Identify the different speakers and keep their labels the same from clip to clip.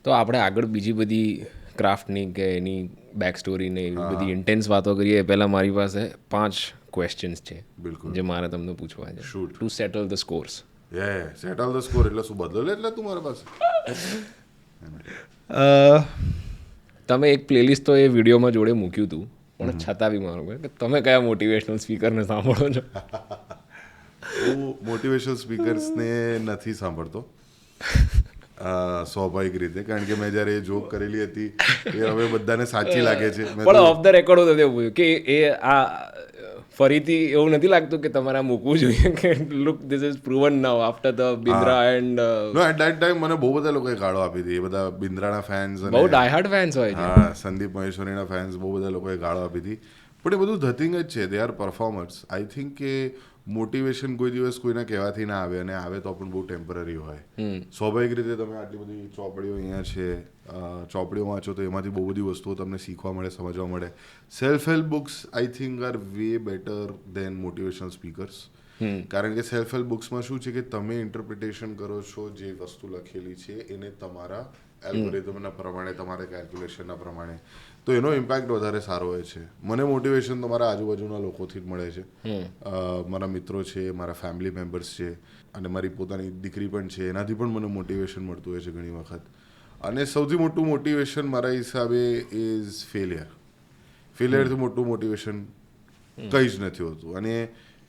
Speaker 1: તો આપણે આગળ બીજી બધી ક્રાફ્ટની કે એની બેક સ્ટોરીને એવી બધી ઇન્ટેન્સ વાતો કરીએ પહેલાં મારી પાસે 5 ક્વેશ્ચન્સ છે
Speaker 2: બિલકુલ.
Speaker 1: જે મારે તમને પૂછવા છે
Speaker 2: Shoot.
Speaker 1: Two settle the scores.
Speaker 2: Settle the score એટલે શું બદલો એટલે તું મારા પાસે
Speaker 1: તમે એક પ્લેલિસ્ટ તો એ વિડીયોમાં જોડે મૂક્યું હતું પણ છતાં બી મારું કે તમે કયા મોટિવેશનલ સ્પીકરને સાંભળો છો?
Speaker 2: હું મોટિવેશનલ સ્પીકર્સને નથી સાંભળતો સ્વાભાવિક રીતે, કારણ કે મેં જ્યારે એ જોક કરેલી હતી એ હવે બધાને સાચી લાગે છે.
Speaker 1: પણ ઓફ ધ રેકોર્ડ હતું એવું કે એ આ ફરીથી એવું નથી લાગતું કે તમારે આ મૂકવું જોઈએ કે look this is proven now after the Bindra and
Speaker 2: no at that time મને બહુ બધા લોકોએ ગાળો આપી હતી. એ બધા બિન્દ્રાના ફેન્સ
Speaker 1: બહુ ડાયહાર્ડ ફેન્સ હોય છે.
Speaker 2: હા, સંદીપ મહેશ્વરીના ફેન્સ બહુ બધા લોકોએ ગાળો આપી હતી. પણ એ બધું ધતિંગ જ છે. They are performers. I think કે મોટિવેશન કોઈ દિવસ કોઈના કહેવાથી ના આવે, અને આવે તો પણ બહુ ટેમ્પરરી હોય. સ્વાભાવિક રીતે તમે આટલી બધી ચોપડીઓ અહીંયા છે, ચોપડીઓ વાંચો તો એમાંથી બહુ બધી વસ્તુઓ તમને શીખવા મળે, સમજવા મળે. Self help books I think are way better than motivational speakers. કારણ કે સેલ્ફ હેલ્પ બુક્સમાં શું છે કે તમે ઇન્ટરપ્રિટેશન કરો છો જે વસ્તુ લખેલી છે એને તમારા એલ્ગોરિધમના પ્રમાણે, તમારા કેલ્ક્યુલેશનના પ્રમાણે, તો એનો ઇમ્પેક્ટ વધારે સારો હોય છે. મને મોટિવેશન તો મારા આજુબાજુના લોકોથી જ મળે છે. મારા મિત્રો છે, મારા ફેમિલી મેમ્બર્સ છે, અને મારી પોતાની દીકરી પણ છે, એનાથી પણ મને મોટિવેશન મળતું હોય છે ઘણી વખત. અને સૌથી મોટું મોટિવેશન મારા હિસાબે ઇઝ ફેલિયરથી મોટું મોટિવેશન કંઈ જ નથી હોતું. અને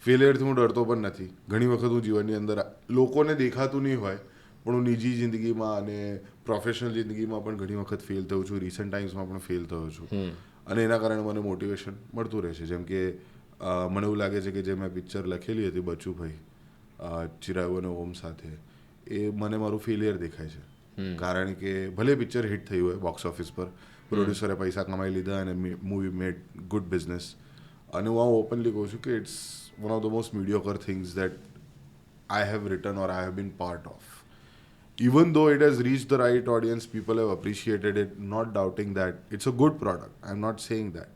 Speaker 2: ફેલિયરથી હું ડરતો પણ નથી. ઘણી વખત હું જીવનની અંદર લોકોને દેખાતું નહીં હોય પણ હું નિજી જિંદગીમાં અને પ્રોફેશનલ જિંદગીમાં પણ ઘણી વખત ફેલ થયો છું. રિસન્ટ ટાઈમ્સમાં પણ ફેલ થયો છું, અને એના કારણે મને મોટિવેશન મળતું રહે છે. જેમ કે મને એવું લાગે છે કે જે મેં પિક્ચર લખેલી હતી બચ્ચુભાઈ, ચિરાયુ અને ઓમ સાથે, એ મને મારું ફેલિયર દેખાય છે. કારણ કે ભલે પિક્ચર હિટ થયું હોય બોક્સ ઓફિસ પર, પ્રોડ્યુસરે પૈસા કમાઈ લીધા અને મૂવી મેડ ગુડ બિઝનેસ, અને હું આ ઓપનલી કહું છું કે it's one of the most mediocre things that I have written or I have been part of. Even though it has reached the right audience, people have appreciated it, not doubting that it's a good product. I'm not saying that.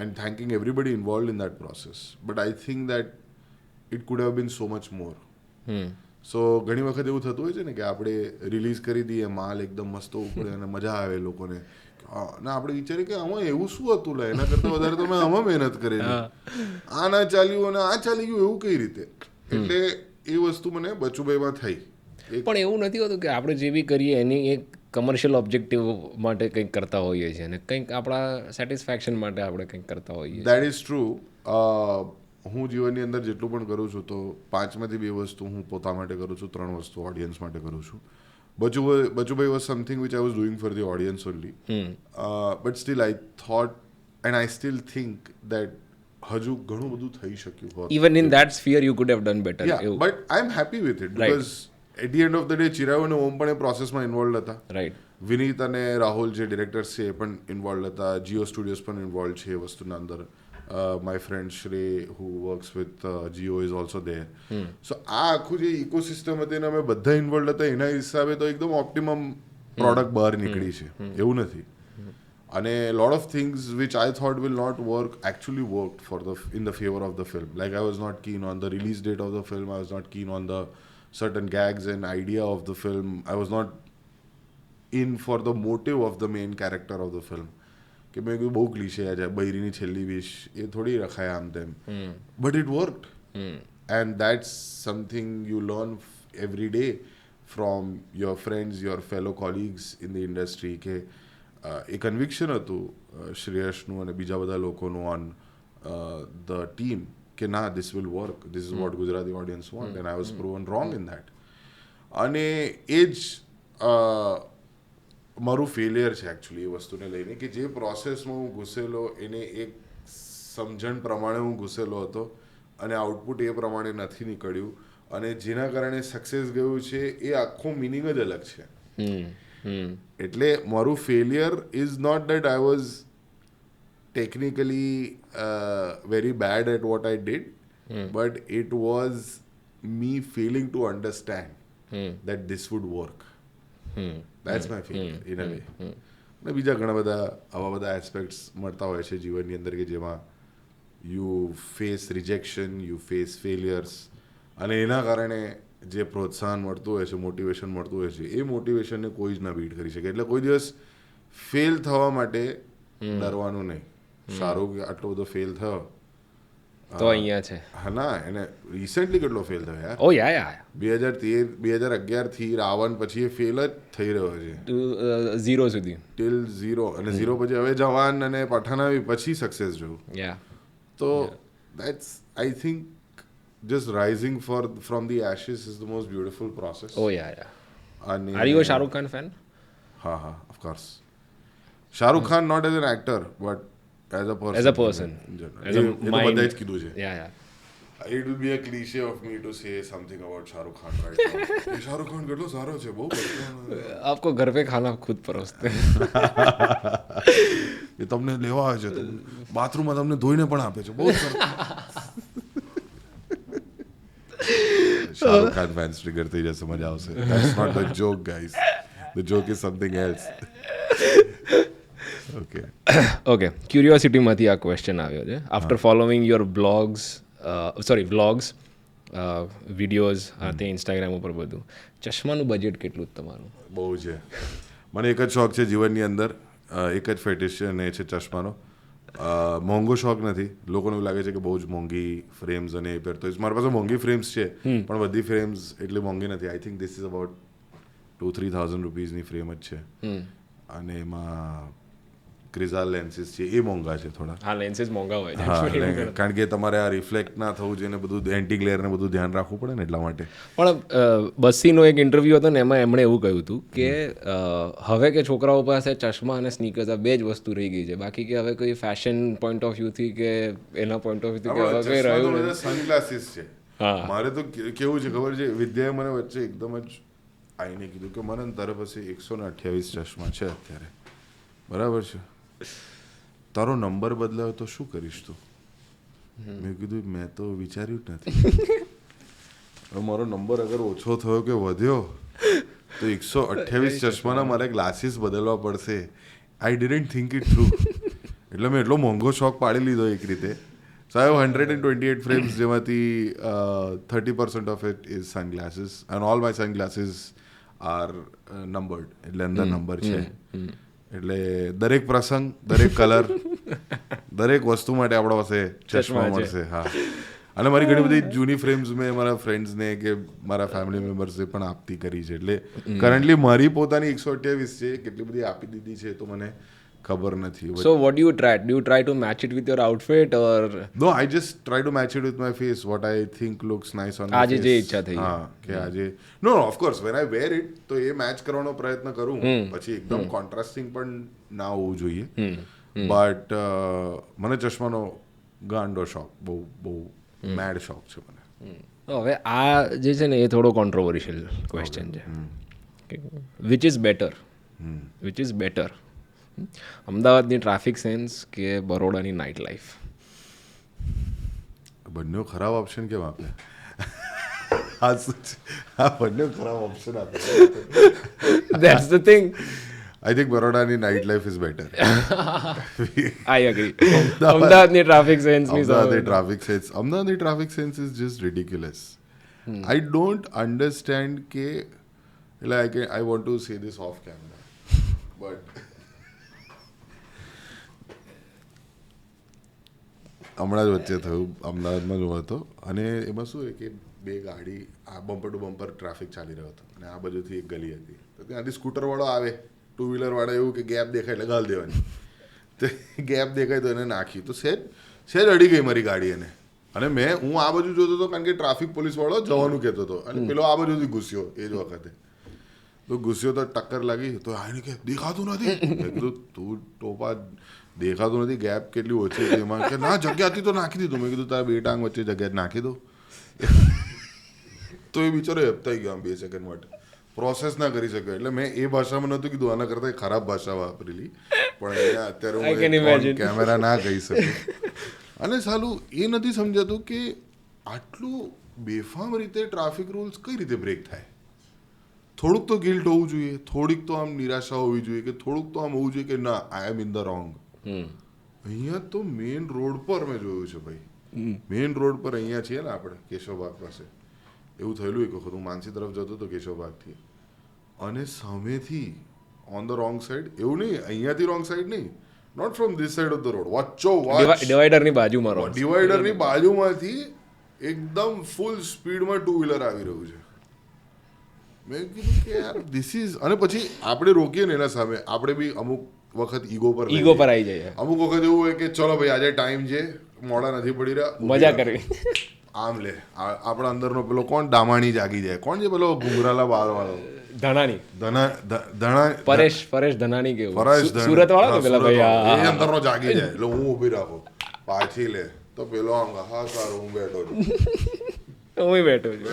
Speaker 2: And thanking everybody involved in that process. But I think that it could have been so much more. સો ઘણી વખત એવું થતું હોય છે ને કે આપણે release કરી દઈએ, માલ એકદમ મસ્ત ઉપડે અને મજા આવે લોકોને, અને આપણે વિચારીએ કે આમાં એવું શું હતું, લે એના કરતાં વધારે તો મેં આમાં મહેનત કરેલી, આ ના ચાલ્યું અને આ ચાલી ગયું, એવું કઈ રીતે? એટલે એ વસ્તુ મને બચુભાઈમાં થઈ.
Speaker 1: પણ એવું નથી હોતું કે આપણે જે બી કરીએ એની એક કમર્શિયલ ઓબ્જેક્ટિવ માટે કંઈક કરતા હોઈએ છીએ અને કંઈક આપણા સેટિસ્ફેક્શન માટે આપણે કંઈક કરતા હોઈએ.
Speaker 2: That is true. હું જીવનની અંદર જેટલું પણ કરું છું તો 5માંથી 2 વસ્તુ હું પોતા માટે કરું છું, 3 વસ્તુ ઓડિયન્સ માટે કરું છું. Bachubhai was something which I was doing for the audience only, but still I thought and I still think that હજુ ઘણું બધું થઈ શક્યું હોત.
Speaker 1: Even in that sphere you could have done better.
Speaker 2: But I am happy with it because at the end of the day Chirayu અને ઓમ પણ એ પ્રોસેસમાં involve હતા.
Speaker 1: રાઈટ.
Speaker 2: વિનીત અને રાહુલ જે ડિરેક્ટર્સ છે એ પણ ઇન્વોલ્વ હતા. જીઓ સ્ટુડિયોઝ પણ ઇન્વોલ્વ છે એ વસ્તુના અંદર. My friend Shri who works with Jio is also there. So આ આખું જે ઇકોસિસ્ટમ હતું એને અમે બધા ઇન્વોલ્વ હતા. એના હિસાબે તો એકદમ ઓપ્ટિમમ પ્રોડક્ટ બહાર નીકળી છે, એવું નથી. અને lot of things which I thought will not work actually worked for in the favour of the film. Like I was not keen on the release date of the film, I was not keen on the certain gags and idea of the film. I was not in for the motive of the main character of the film. કે મેં કીધું બહુ ક્લીશે છે, બૈરીની છેલ્લી વિશ એ થોડી રખાય આમ તેમ, but it worked. And that's something you learn every day from your friends, your fellow colleagues in the industry. કે એ કન્વિક્શન હતું શ્રેયસનું અને બીજા બધા લોકોનું ઓન ધ ટીમ કે ના, this will work, this is what Gujarati audience want, and I was proven wrong in that. અને એ જ મારું ફેલિયર છે એકચ્યુઅલી એ વસ્તુને લઈને, કે જે પ્રોસેસમાં હું ઘૂસેલો એને એક સમજણ પ્રમાણે હું ઘૂસેલો હતો અને આઉટપુટ એ પ્રમાણે નથી નીકળ્યું, અને જેના કારણે સક્સેસ ગયું છે એ આખું મિનિંગ જ અલગ છે. એટલે મારું failure is not that I was technically very bad at what I did, but it was me failing to understand that this would work. That's my failure in a way. અને બીજા ઘણા બધા આવા બધા એસ્પેક્ટ્સ મળતા હોય છે જીવનની અંદર કે જેમાં you face rejection, you face failures, અને એના કારણે જે પ્રોત્સાહન મળતું હોય છે, મોટિવેશન મળતું હોય છે, એ મોટિવેશનને કોઈ જ ના બીટ કરી શકે. એટલે કોઈ દિવસ ફેલ થવા માટે ડરવાનું નહીં. શાહરૂખ આટલો બધો ફેલ થયો
Speaker 1: તો અહીંયા છે.
Speaker 2: હા ના, એને રિસેન્ટલી કેટલો ફેલ થયો યાર.
Speaker 1: ઓ યા
Speaker 2: 2011 રાવણ પછી એ ફેલ જ થઈ રહ્યો છે
Speaker 1: 0 સુધી
Speaker 2: ટિલ 0, અને 0 પછી હવે જવાન અને પઠાણ આવી પછી સક્સેસ જોયું.
Speaker 1: યા
Speaker 2: તો that's I think just rising from the ashes is the most beautiful process.
Speaker 1: ઓ યા
Speaker 2: અને
Speaker 1: are you a Shahrukh Khan fan?
Speaker 2: હા, of course. Shahrukh Khan not as an actor but as a person.
Speaker 1: As a person. As a
Speaker 2: એ તો
Speaker 1: mind.
Speaker 2: બધાએ જ કીધું છે.
Speaker 1: યા
Speaker 2: It will be a cliche of me to say something about Shahrukh Khan right now. એ શાહરૂખ ખાન કેટલો સારો છે, બહુ બધો.
Speaker 1: આપકો ઘર पे खाना खुद परोसते
Speaker 2: એ તમને લેવા આવે છે, તો બાથરૂમમાં તમને ધોઈને પણ આપે છે, બહુ સરસ. શાહરૂખ ખાન ફેન્સ ટ્રિગર થઈ જશે, મજા આવશે. That's not the joke, guys. The joke is something else. Okay.
Speaker 1: Okay, ક્યુરિયોસિટીમાંથી આ ક્વેશ્ચન આવ્યો છે. After following your vlogs videos તે ઇન્સ્ટાગ્રામ ઉપર બધું, ચશ્માનું બજેટ કેટલું તમારું?
Speaker 2: બહુ છે. મને એક જ શોખ છે જીવનની અંદર, એક જ ફેટિશ છે, અને એ છે ચશ્માનો. મોંઘો શોખ નથી. લોકોને એવું લાગે છે કે બહુ જ મોંઘી ફ્રેમ્સ અને એ પહેરતો. મારી પાસે મોંઘી ફ્રેમ્સ છે, પણ બધી ફ્રેમ્સ એટલી મોંઘી નથી. I think this is about 2,000-3,000 રૂપીઝની ફ્રેમ જ છે, અને એમાં ક્રિઝાલ લેન્સીસ છે, એ મોંઘા છે થોડા.
Speaker 1: હા, લેન્સીસ મોંઘા હોય છે.
Speaker 2: હા, કારણ કે તમારે આ રિફ્લેક્ટ ના થવું જોઈએ ને બધું એન્ટી ગ્લેર ને બધું ધ્યાન રાખવું પડે ને, એટલા માટે.
Speaker 1: પણ બસ્સીનો એક ઇન્ટરવ્યૂ હતો ને, એમાં એમણે એવું કહ્યું હતું કે હવે કે છોકરાઓ પાસે ચશ્મા અને સ્નીકર્સ આ બે જ વસ્તુ રહી ગઈ છે, બાકી કે હવે કોઈ ફેશન પોઈન્ટ ઓફ વ્યૂથી કે એના પોઈન્ટ ઓફ વ્યૂથી કે હવે કંઈ રહ્યું નથી.
Speaker 2: સનગ્લાસીસ છે.
Speaker 1: હા,
Speaker 2: મારે તો કેવું છે ખબર છે, વિદ્યાએ મને વચ્ચે એકદમ જ આવીને કીધું કે મને તારા પાસે 128 ચશ્મા છે અત્યારે, બરાબર છે, તારો નંબર બદલાયો તો શું કરીશ તું? મેં કીધું મેં તો વિચાર્યું જ નથી. હવે મારો નંબર અગર ઓછો થયો કે વધ્યો તો 128 ચશ્માના મારે ગ્લાસીસ બદલવા પડશે. આઈ ડિડન્ટ થિંક ઇટ થ્રુ. એટલે મેં એટલો મોંઘો શોખ પાડી લીધો એક રીતે. સો આઈ હેવ 128 ફ્રેમ્સ, જેમાંથી 30% of it is sunglasses, and all my sunglasses are numbered, એટલે અંદર નંબર છે. એટલે દરેક પ્રસંગ, દરેક કલર, દરેક વસ્તુ માટે આપણા પાસે ચશ્મા મળશે. હા, અને મારી ઘણી બધી જૂની ફ્રેમ્સ મેં મારા ફ્રેન્ડ્સને કે મારા ફેમિલી મેમ્બર્સે પણ આપતી કરી છે. એટલે કરન્ટલી મારી પોતાની 128 છે, કેટલી બધી આપી દીધી છે તો મને ખબર નથી.
Speaker 1: So what do you try? Do you try to match it with your outfit or?
Speaker 2: No, I just try to match it with my face, what I think looks nice on
Speaker 1: આજે જે ઈચ્છા થઈ.
Speaker 2: હા, કે આજે નો of course when I wear it તો એ મેચ કરવાનો પ્રયત્ન કરું. પછી એકદમ કોન્ટ્રાસ્ટિંગ પણ ના હોવું જોઈએ. બટ મને ચશ્માનો ગાંડો શોખ, બહુ બહુ મેડ શોખ છે મને.
Speaker 1: હવે આ જે છે ને એ થોડો કોન્ટ્રોવર્શિયલ ક્વેશ્ચન છે. વિચ ઇઝ બેટર, અમદાવાદની ટ્રાફિક સેન્સ કે બરોડાની નાઇટ લાઈફ?
Speaker 2: બંને ખરાબ ઓપ્શન કેમ આપે? આ શું છે? આ બંને ખરાબ ઓપ્શન આપે.
Speaker 1: That's the thing.
Speaker 2: I think બરોડાની night life is better.
Speaker 1: I agree. અમદાવાદની ટ્રાફિક સેન્સ
Speaker 2: અમદાવાદની traffic sense is just ridiculous. I don't understand કે, એટલે I want to say this off camera, but હમણાં જ વચ્ચે થયું, અમદાવાદમાં જ હતો, અને એમાં શું હોય કે બે ગાડી આ બમ્પર ટુ બમ્પર ટ્રાફિક ચાલી રહ્યો હતો, અને આ બાજુથી એક ગલી હતી, તો ત્યાંથી સ્કૂટરવાળો આવે, ટુ વ્હીલરવાળા એવું કે ગેપ દેખાય એટલે ગાલ દેવાની. તો ગેપ દેખાય તો એને નાખી, તો સહેજ અડી ગઈ મારી ગાડી એને. અને હું આ બાજુ જોતો હતો, કારણ કે ટ્રાફિક પોલીસવાળો જવાનું કહેતો હતો, અને પેલો આ બાજુથી ઘૂસ્યો એ જ વખતે. તો ઘૂસ્યો તો ટક્કર લાગી, તો આને કે દેખાતું નથી. મેં કીધું તું ટોપા, દેખાતું નથી, ગેપ કેટલી ઓછી હતી એમાં. કે ના, જગ્યા હતી તો નાખી દીધું. મેં કીધું તારા બે ટાંગ વચ્ચે જગ્યા નાખી દો. તો એ બિચારો હેપતાઈ ગયો 2 સેકન્ડ માટે, પ્રોસેસ ના કરી શક્યો. એટલે મેં એ ભાષામાં નહોતું કીધું, આના કરતાં ખરાબ ભાષા વાપરેલી, પણ અહીંયા અત્યારે હું કેમેરા ના કહી શકું. અને સાલું એ નથી સમજાતું કે આટલું બેફામ રીતે ટ્રાફિક રૂલ્સ કઈ રીતે બ્રેક થાય. થોડુંક તો ગિલ્ટ હોવું જોઈએ, થોડીક તો આમ નિરાશા હોવી જોઈએ, કે થોડુંક તો આમ હોવું જોઈએ કે ના, આઈ એમ ઇન ધ રોંગ. અહીંયા તો મેઇન રોડ પર મેં જોયું છે ભાઈ, મેઇન રોડ પર અહીંયા છીએ ને આપણે કેશવબાગ પાસે, એવું થયેલું એક વખત હું માનસી તરફ જતો હતો કેશવબાગથી અને સામેથી ઓન ધ રોંગ સાઈડ એવું નહીં અહીંયાથી રોંગ સાઈડ નહીં not from this side of the road વચ્ચો
Speaker 1: ડિવાઈડરની બાજુમાં રહો
Speaker 2: ડિવાઈડરની બાજુમાંથી એકદમ ફૂલ સ્પીડમાં ટુ વ્હીલર આવી રહ્યું છે. મેં કીધું કે યાર ધીસ ઇઝ અને પછી આપણે રોકીએ ને એના સામે આપણે બી અમુક વખત ઈગો પર
Speaker 1: આવી જાય,
Speaker 2: અમુક વખત એવું હોય કે ચલો ભાઈ આજે ટાઈમ છે મોડા નથી પડી રહ્યા
Speaker 1: મજા કરવી.
Speaker 2: આમ લે આપણા અંદરનો પેલો કોણ દામાણી જાગી જાય કોણ છે પેલો ઘુંઘરાલા બાલ વાળો
Speaker 1: ધણાની
Speaker 2: ધણા
Speaker 1: પરેશ ધનાની કેવું
Speaker 2: પરેશ
Speaker 1: સુરત વાળો પેલા ભાઈ
Speaker 2: એ અંદરનો જાગી જાય એટલે હું ઊભી રાખું પાછી લે તો પેલો આમ હા સારું હું બેઠો છું
Speaker 1: હું બેઠો છું
Speaker 2: એ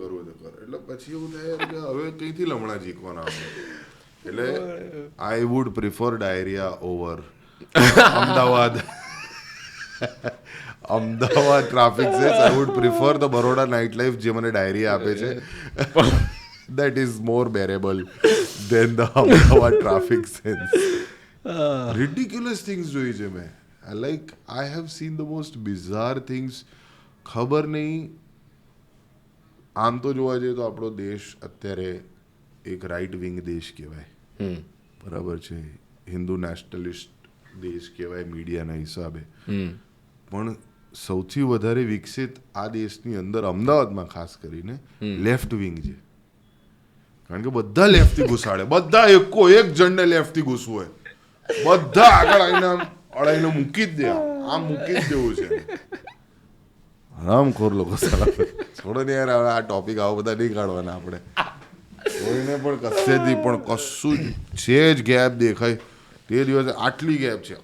Speaker 2: કરવું તો કર એટલે પછી એવું થાય કે હવે કઈથી લમણા જીકવાના એટલે I would prefer diarrhoea over Ahmedabad traffic sense I would prefer the Baroda night life જે મને ડાયરિયા આપે છે that is more bearable than the Ahmedabad traffic sense. ridiculous things જોઈ છે મેં. I have seen the most bizarre things. ખબર નહીં આમ તો જોવા જઈએ તો આપણો દેશ અત્યારે એક રાઇટ વિંગ દેશ કહેવાય બરાબર છે હિન્દુ નેશનલિસ્ટ દેશ કહેવાય મીડિયાના હિસાબે પણ સૌથી વધારે વિકસિત આ દેશની અંદર અમદાવાદમાં ખાસ કરીને લેફ્ટ વિંગ છે કારણ કે બધા લેફ્ટથી ઘુસાડે બધા એક જણને લેફ્ટથી ઘૂસવું હોય બધા આગળ આવીને અડાઈને મૂકી જ દે આમ મૂકી જ દેવું છે હરામખોર લોકો છોડો ને યાર હવે આ ટોપિક આવા બધા નહીં કાઢવાના આપણે કોઈને પણ કશેથી પણ કશું છે જ ગેપ દેખાય તે દિવસે આટલી ગેપ છે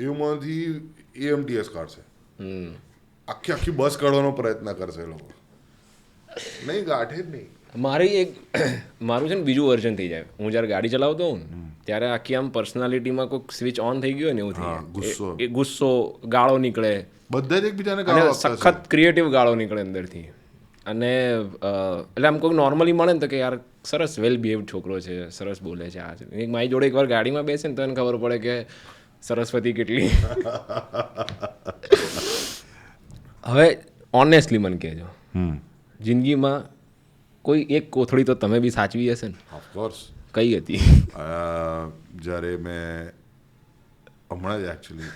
Speaker 2: એમાંથી એએમટીએસ કાઢશે આખી બસ કાઢવાનો પ્રયત્ન કરશે લોકો નહીં ગાંઠે જ નહીં.
Speaker 1: મારું છે ને બીજું વર્ઝન થઈ જાય હું જ્યારે ગાડી ચલાવતો હોઉં ને ત્યારે આખી આમ પર્સનાલિટીમાં કોઈક સ્વિચ ઓન થઈ ગયું ને એવું થઈ જાય ગુસ્સો ગાળો નીકળે
Speaker 2: બધા જ એકબીજાને
Speaker 1: સખત ક્રિએટિવ ગાળો નીકળે અંદરથી અને એટલે આમ કોઈ નોર્મલી મળે ને તો કે યાર સરસ વેલ બિહેવ છોકરો છે સરસ બોલે છે આ છે મારી જોડે એકવાર ગાડીમાં બેસે ને તો એને ખબર પડે કે સરસ્વતી કેટલી. હવે ઓનેસ્ટલી મને કહેજો જિંદગીમાં કોઈ એક કોથળી તો તમે બી સાચવી હશે ને?
Speaker 2: ઓફકોર્સ.
Speaker 1: કઈ હતી?
Speaker 2: જ્યારે મેં હમણાં જ એકચ્યુઅલી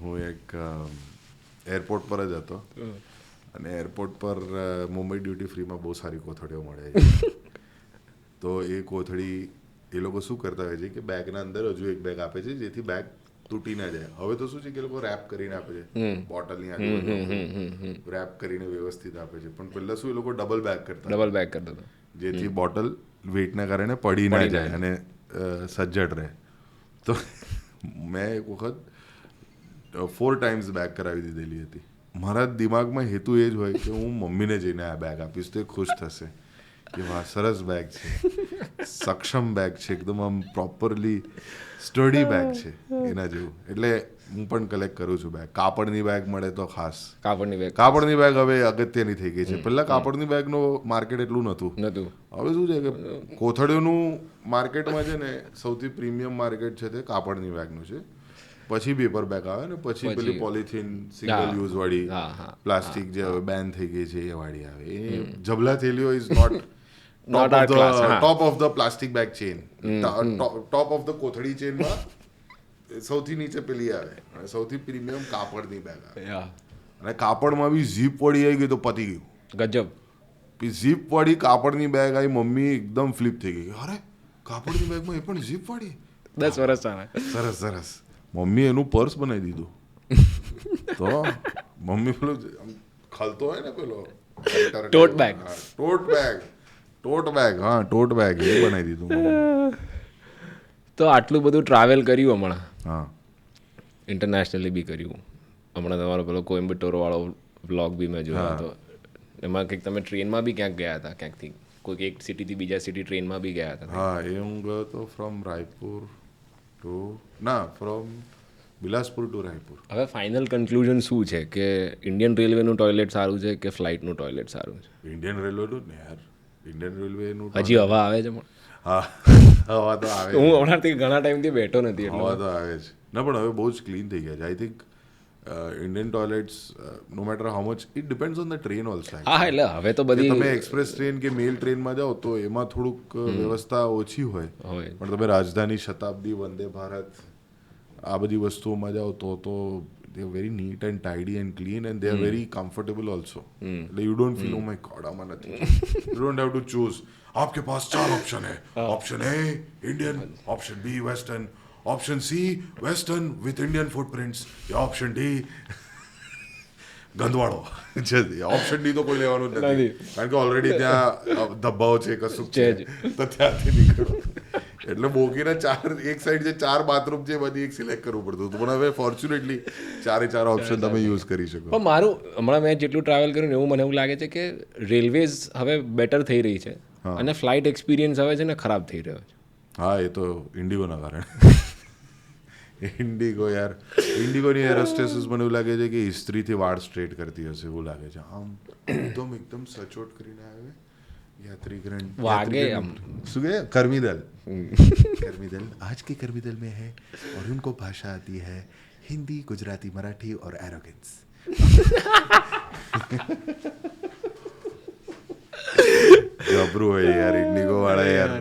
Speaker 2: હું એક એરપોર્ટ પર જ હતો અને એરપોર્ટ પર મુંબઈ ડ્યુટી ફ્રીમાં બહુ સારી કોથળીઓ મળે છે તો એ કોથળી એ લોકો શું કરતા હોય છે કે બેગના અંદર હજુ એક બેગ આપે છે જેથી બેગ તૂટી ના જાય. હવે તો શું છે કે લોકો રેપ કરીને આપે છે બોટલની આજુબાજુ રેપ કરીને વ્યવસ્થિત આપે છે પણ પહેલા શું એ લોકો ડબલ બેગ કરતા હતા જેથી બોટલ વેઇટના કારણે પડી ના જાય અને સજ્જડ રહે. તો મેં એક વખત 4 times બેગ કરાવી દીધેલી હતી. મારા દિમાગમાં હેતુ એ જ હોય કે હું મમ્મીને જઈને આ બેગ આપીશ તો એ ખુશ થશે કે વાહ સરસ બેગ છે સક્ષમ બેગ છે એકદમ આમ પ્રોપરલી સ્ટડી બેગ છે એના જેવું. એટલે હું પણ કલેક્ટ કરું છું બેગ. કાપડની બેગ મળે તો ખાસ કાપડની બેગ હવે અગત્યની થઈ ગઈ છે. પહેલા કાપડની બેગનું માર્કેટ એટલું નહોતું. હવે શું છે કે કોથળીઓનું માર્કેટમાં છે ને સૌથી પ્રીમિયમ માર્કેટ છે તે કાપડની બેગનું છે પછી પેપર બેગ આવે ને પછી પેલી પોલિથીન સિંગલ યુઝ વાળી પ્લાસ્ટિક જે હવે બેન થઈ ગઈ છે એ વાળી આવે. એ જબલા થેલીઓ is not top of the plastic bag chain. Top of the કોથળી ચેનમાં સૌથી નીચે પેલી આવે સૌથી પ્રીમિયમ કાપડની બેગ આવે અને કાપડમાં બી ઝીપ વાળી આવી ગઈ તો પતી ગયું.
Speaker 1: ગજબ.
Speaker 2: ઝીપ વાળી કાપડની બેગ આવી મમ્મી એકદમ ફ્લિપ થઈ ગઈ અરે કાપડની બેગમાં એ પણ ઝીપ વાળી
Speaker 1: 10 વર્ષ
Speaker 2: સરસ. મમ્મી એનું પર્સ બનાવી દીધું તો મમ્મી પેલું ખલતો હોય ને પેલો
Speaker 1: ટોટ બેગ
Speaker 2: એ બનાવી દીધું.
Speaker 1: તો આટલું બધું ટ્રાવેલ કર્યું હમણાં
Speaker 2: હા
Speaker 1: ઇન્ટરનેશનલી બી કર્યું હમણાં તમારો પેલો કોઇમ્બટોર વાળો વ્લોગ બી મેં જોયો હતો એમાં કંઈક તમે ટ્રેનમાં બી ક્યાંક ગયા હતા ક્યાંકથી કોઈક એક સિટીથી બીજા સિટી ટ્રેનમાં બી ગયા હતા.
Speaker 2: હા એ હું ગયો હતો ફ્રોમ બિલાસપુર ટુ રાયપુર.
Speaker 1: હવે ફાઇનલ કન્ક્લુઝન શું છે કે ઇન્ડિયન રેલવેનું ટોયલેટ સારું છે કે ફ્લાઇટનું ટોયલેટ સારું છે?
Speaker 2: ઇન્ડિયન રેલવેનું ને યાર ઇન્ડિયન રેલવેનું
Speaker 1: હજી હવા આવે છે?
Speaker 2: હા હવા તો આવે.
Speaker 1: હું હમણાંથી ઘણા ટાઈમથી બેઠો નથી
Speaker 2: હવા તો આવે છે ના પણ હવે બહુ જ ક્લીન થઈ ગયા છે. I think Indian toilets no matter how much it depends on the train also
Speaker 1: હા એટલે હવે તો
Speaker 2: કે
Speaker 1: બધી
Speaker 2: તમે એક્સપ્રેસ ટ્રેન કે મેલ ટ્રેનમાં જાઓ તો એમાં થોડુંક વ્યવસ્થા ઓછી હોય
Speaker 1: હોય.
Speaker 2: પણ તમે રાજધાની શતાબ્દી વંદે ભારત આ બધી વસ્તુઓમાં જાઓ તો they are very neat and tidy and clean and they are very comfortable also એટલે you don't feel oh my god આમાં નથી you don't have to choose आपके पास 4 ऑप्शन है option A Indian option B western option C western with Indian footprints या option D ગંદવાળો છે option D તો કોઈ લેવાનું જ નથી કારણ કે ઓલરેડી ત્યાં ધબ્બાઓ છે કશું છે તો ત્યાંથી નીકળો એટલે બોગીના એક સાઈડ જે 4 બાથરૂમ છે બધી એક સિલેક્ટ કરવું પડતું હતું પણ હવે ફોર્ચ્યુનેટલી 4 ઓપ્શન તમે યુઝ કરી શકો.
Speaker 1: પણ મારું હમણાં મેં જેટલું ટ્રાવેલ કર્યું ને એવું મને એવું લાગે છે કે રેલવેઝ હવે બેટર થઈ રહી છે અને ફ્લાઇટ એક્સપિરિયન્સ હવે છે ને ખરાબ થઈ રહ્યો છે.
Speaker 2: હા એ તો ઇન્ડિગોના કારણે ઇન્ડિગો યાર ઇન્ડિગોની એર હોસ્ટેસીસ મને એવું લાગે છે કે ઇસ્ત્રીથી વાળ સ્ટ્રેટ કરતી હશે એવું લાગે છે આમ એકદમ સચોટ કરીને આવે યાત્રીગણ
Speaker 1: વાગે આમ
Speaker 2: શું કહે કર્મીદલ आज के कर्मीदल में है और उनको भाषा आती है हिंदी गुजराती मराठी और एरोगेंस જબરું હોય યાર ઇન્ડિગો વાળા યાર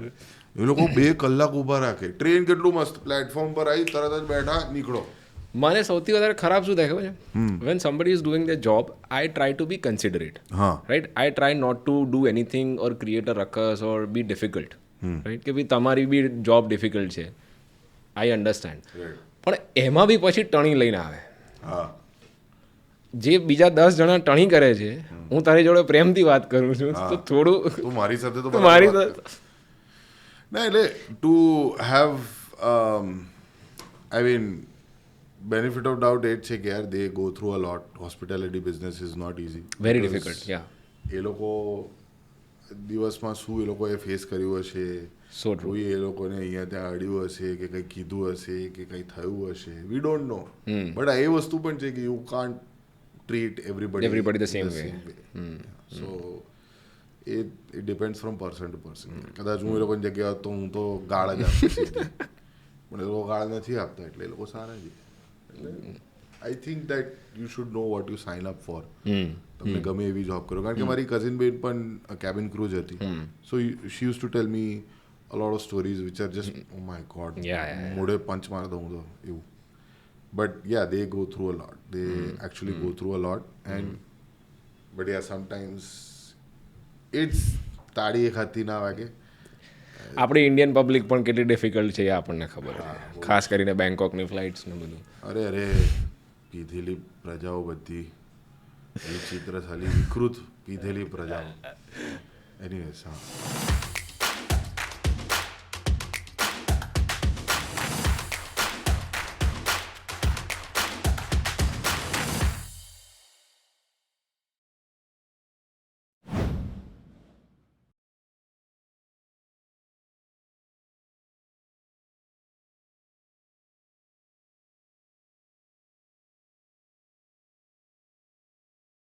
Speaker 2: એ લોકો 2 કલાક ઊભા રાખે ટ્રેન કેટલું મસ્ત પ્લેટફોર્મ પર આવી તરત જ બેઠા નીકળો.
Speaker 1: મને સૌથી વધારે ખરાબ શું થાય ખબર છે when somebody is doing the job I try to be considerate
Speaker 2: હા
Speaker 1: right I try not to do anything or create a ruckus or be difficult right કે ભાઈ તમારી બી જોબ ડિફિકલ્ટ છે આઈ અન્ડરસ્ટેન્ડ પણ એમાં બી પછી ટણી લઈને આવે
Speaker 2: હા
Speaker 1: જે બીજા 10 જણા ટણી કરે છે હું તારી જોડે પ્રેમથી વાત કરું છું તો થોડું
Speaker 2: તું મારી સાથે તો
Speaker 1: મારી
Speaker 2: ના એટલે to have I mean benefit of doubt એ જ છે કે યાર they go through a lot hospitality business is not easy
Speaker 1: very difficult યા
Speaker 2: એ લોકો દિવસમાં શું એ લોકોએ ફેસ કર્યું હશે
Speaker 1: સો ટ્રુ
Speaker 2: કોઈ એ લોકોને અહીંયા ત્યાં અડ્યું હશે કે કંઈ કીધું હશે કે કંઈ થયું હશે વી ડોન્ટ નો બટ એ વસ્તુ પણ છે કે you can't treat everybody
Speaker 1: the same way.
Speaker 2: So it depends from person to person. કદાચ હું એ લોકોની જગ્યાએ હોત તો હું તો ગાળ જ આપતો પણ એ લોકો ગાળ નથી આપતા એટલે એ લોકો સારા છે. I think that you should know what you sign up for. તમને ગમે એવી જોબ કરો કારણ કે મારી કઝિન બેન પણ કેબિન ક્રૂ જ હતી so she use to tell me a lot of stories which are just oh my god મોઢે પંચ માર દઉં તો એવું. But yeah, they go through a lot. They actually go through a lot. But yeah, sometimes it's તાળી એક હાથથી ના વાગે.
Speaker 1: આપણી ઇન્ડિયન પબ્લિક પણ કેટલી ડિફિકલ્ટ છે એ આપણને ખબર છે ખાસ કરીને બેંકોકની ફ્લાઇટ્સ ને બધું.
Speaker 2: અરે પીધેલી પ્રજાઓ બધી વિચિત્ર સાલી વિકૃત પીધેલી પ્રજાઓ. એનીવેઝ હા